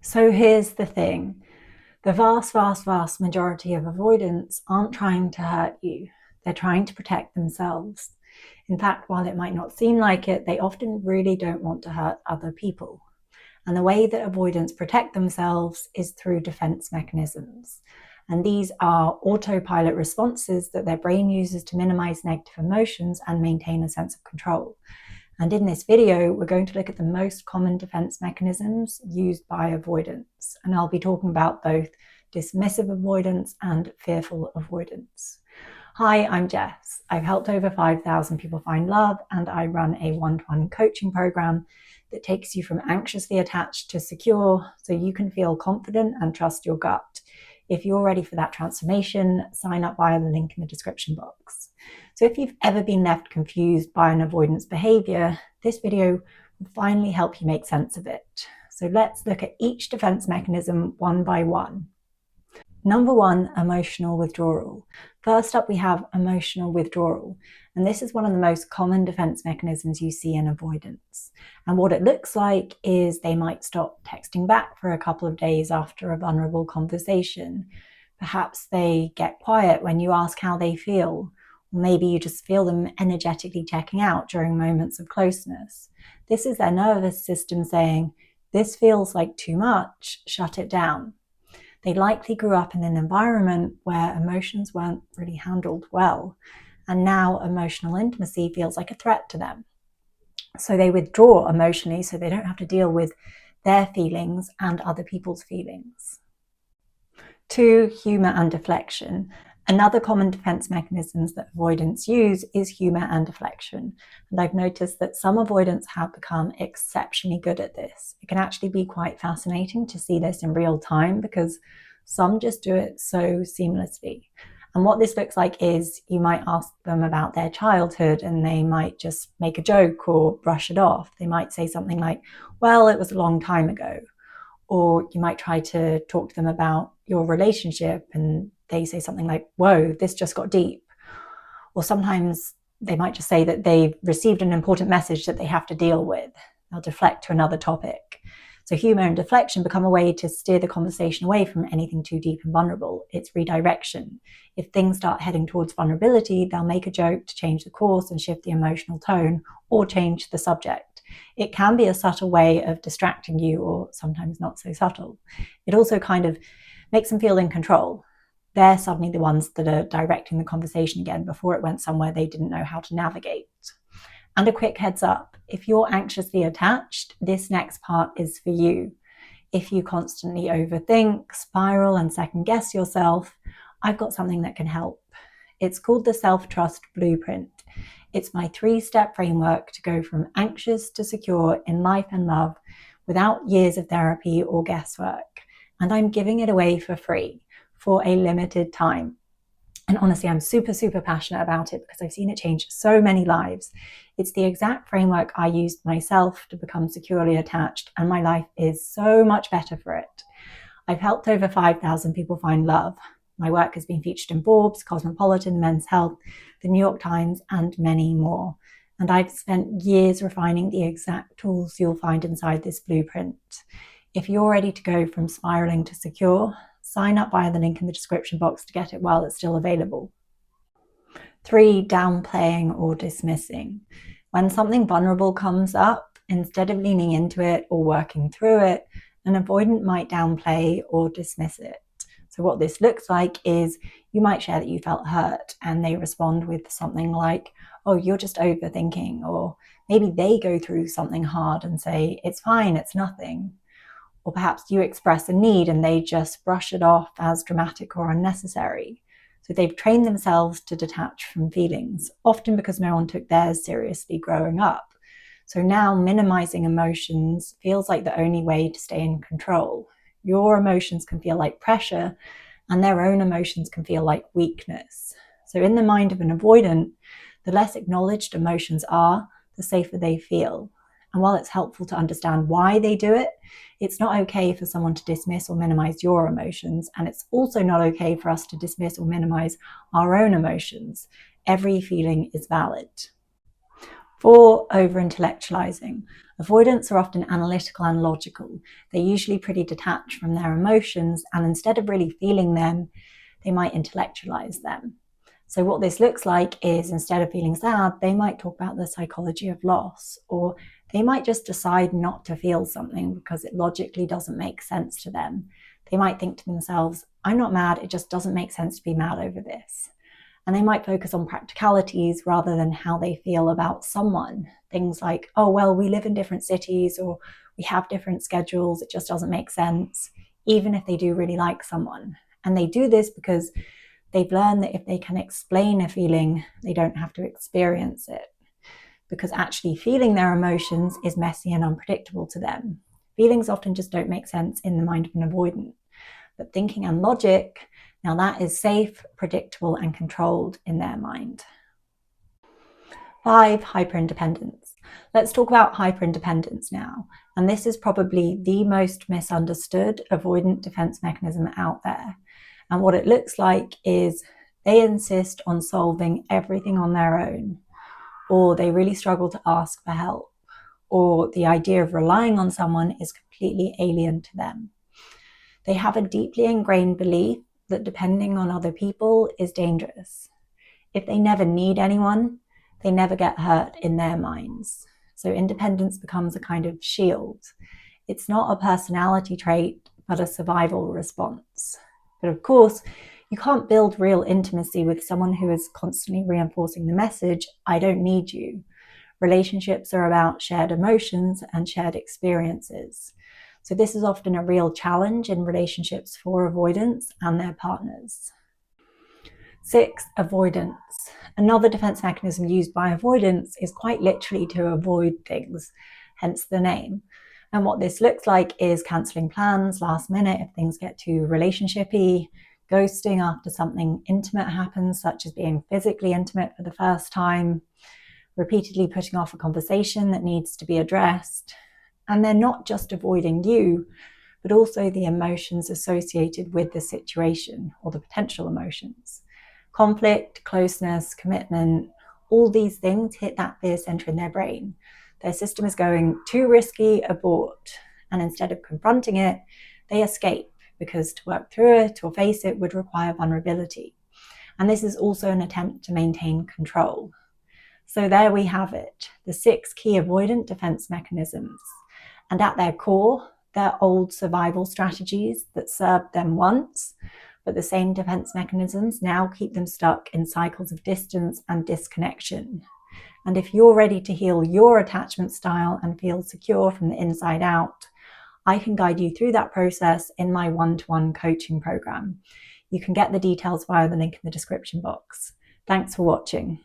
So here's the thing. The vast majority of avoidants aren't trying to hurt you. They're trying to protect themselves. In fact, while it might not seem like it, they often really don't want to hurt other people. And the way that avoidants protect themselves is through defense mechanisms. And these are autopilot responses that their brain uses to minimize negative emotions and maintain a sense of control. And in this video, we're going to look at the most common defense mechanisms used by avoidants. And I'll be talking about both dismissive avoidance and fearful avoidance. Hi, I'm Jess. I've helped over 5,000 people find love, and I run a one-to-one coaching program that takes you from anxiously attached to secure so you can feel confident and trust your gut. If you're ready for that transformation, sign up via the link in the description box. So if you've ever been left confused by an avoidance behavior, this video will finally help you make sense of it. So let's look at each defense mechanism one by one. Number one, emotional withdrawal. First up, we have emotional withdrawal. And this is one of the most common defense mechanisms you see in avoidance. And what it looks like is they might stop texting back for a couple of days after a vulnerable conversation. Perhaps they get quiet when you ask how they feel. Or maybe you just feel them energetically checking out during moments of closeness. This is their nervous system saying, "This feels like too much, shut it down." They likely grew up in an environment where emotions weren't really handled well, and now emotional intimacy feels like a threat to them. So they withdraw emotionally so they don't have to deal with their feelings and other people's feelings. 2, humor and deflection. Another common defense mechanisms that avoidants use is humor and deflection. And I've noticed that some avoidants have become exceptionally good at this. It can actually be quite fascinating to see this in real time because some just do it so seamlessly. And what this looks like is you might ask them about their childhood and they might just make a joke or brush it off. They might say something like, "Well, it was a long time ago." Or you might try to talk to them about your relationship and they say something like, "Whoa, this just got deep." Or sometimes they might just say that they've received an important message that they have to deal with. They'll deflect to another topic. So humor and deflection become a way to steer the conversation away from anything too deep and vulnerable. It's redirection. If things start heading towards vulnerability, they'll make a joke to change the course and shift the emotional tone or change the subject. It can be a subtle way of distracting you, or sometimes not so subtle. It also kind of makes them feel in control. They're suddenly the ones that are directing the conversation again before it went somewhere they didn't know how to navigate. And a quick heads up, if you're anxiously attached, this next part is for you. If you constantly overthink, spiral, and second guess yourself, I've got something that can help. It's called the Self-Trust Blueprint. It's my 3-step framework to go from anxious to secure in life and love without years of therapy or guesswork. And I'm giving it away for free for a limited time. And honestly, I'm super passionate about it because I've seen it change so many lives. It's the exact framework I used myself to become securely attached, and my life is so much better for it. I've helped over 5,000 people find love. My work has been featured in Forbes, Cosmopolitan, Men's Health, the New York Times, and many more. And I've spent years refining the exact tools you'll find inside this blueprint. If you're ready to go from spiraling to secure, sign up via the link in the description box to get it while it's still available. 3, downplaying or dismissing. When something vulnerable comes up, instead of leaning into it or working through it, an avoidant might downplay or dismiss it. So what this looks like is you might share that you felt hurt and they respond with something like, "Oh, you're just overthinking." Or maybe they go through something hard and say, "It's fine, it's nothing." Or perhaps you express a need and they just brush it off as dramatic or unnecessary. So they've trained themselves to detach from feelings, often because no one took theirs seriously growing up. So now minimizing emotions feels like the only way to stay in control. Your emotions can feel like pressure and their own emotions can feel like weakness. So in the mind of an avoidant, the less acknowledged emotions are, the safer they feel. And while it's helpful to understand why they do it, it's not okay for someone to dismiss or minimize your emotions. And it's also not okay for us to dismiss or minimize our own emotions. Every feeling is valid. 4, over-intellectualizing. Avoidants are often analytical and logical. They're usually pretty detached from their emotions, and instead of really feeling them, they might intellectualize them. So what this looks like is, instead of feeling sad, they might talk about the psychology of loss, or they might just decide not to feel something because it logically doesn't make sense to them. They might think to themselves, I'm not mad, it just doesn't make sense to be mad over this. And they might focus on practicalities rather than how they feel about someone. Things like, oh, well, we live in different cities, or we have different schedules, it just doesn't make sense, even if they do really like someone. And they do this because they've learned that if they can explain a feeling, they don't have to experience it. Because actually feeling their emotions is messy and unpredictable to them. Feelings often just don't make sense in the mind of an avoidant. But thinking and logic, now that is safe, predictable, and controlled in their mind. 5, hyperindependence. Let's talk about hyperindependence now. And this is probably the most misunderstood avoidant defense mechanism out there. And what it looks like is they insist on solving everything on their own, or they really struggle to ask for help, or the idea of relying on someone is completely alien to them. They have a deeply ingrained belief that depending on other people is dangerous. If they never need anyone, they never get hurt in their minds. So independence becomes a kind of shield. It's not a personality trait, but a survival response. But of course, you can't build real intimacy with someone who is constantly reinforcing the message, I don't need you. Relationships are about shared emotions and shared experiences. So this is often a real challenge in relationships for avoidants and their partners. 6, avoidance. Another defense mechanism used by avoidants is quite literally to avoid things, hence the name. And what this looks like is cancelling plans last minute if things get too relationshipy, ghosting after something intimate happens, such as being physically intimate for the first time, repeatedly putting off a conversation that needs to be addressed. And they're not just avoiding you, but also the emotions associated with the situation, or the potential emotions. Conflict, closeness, commitment, all these things hit that fear center in their brain. Their system is going, too risky, abort. And instead of confronting it, they escape, because to work through it or face it would require vulnerability. And this is also an attempt to maintain control. So there we have it, the 6 key avoidant defense mechanisms. And at their core, they're old survival strategies that served them once, but the same defense mechanisms now keep them stuck in cycles of distance and disconnection. And if you're ready to heal your attachment style and feel secure from the inside out, I can guide you through that process in my one-to-one coaching program. You can get the details via the link in the description box. Thanks for watching.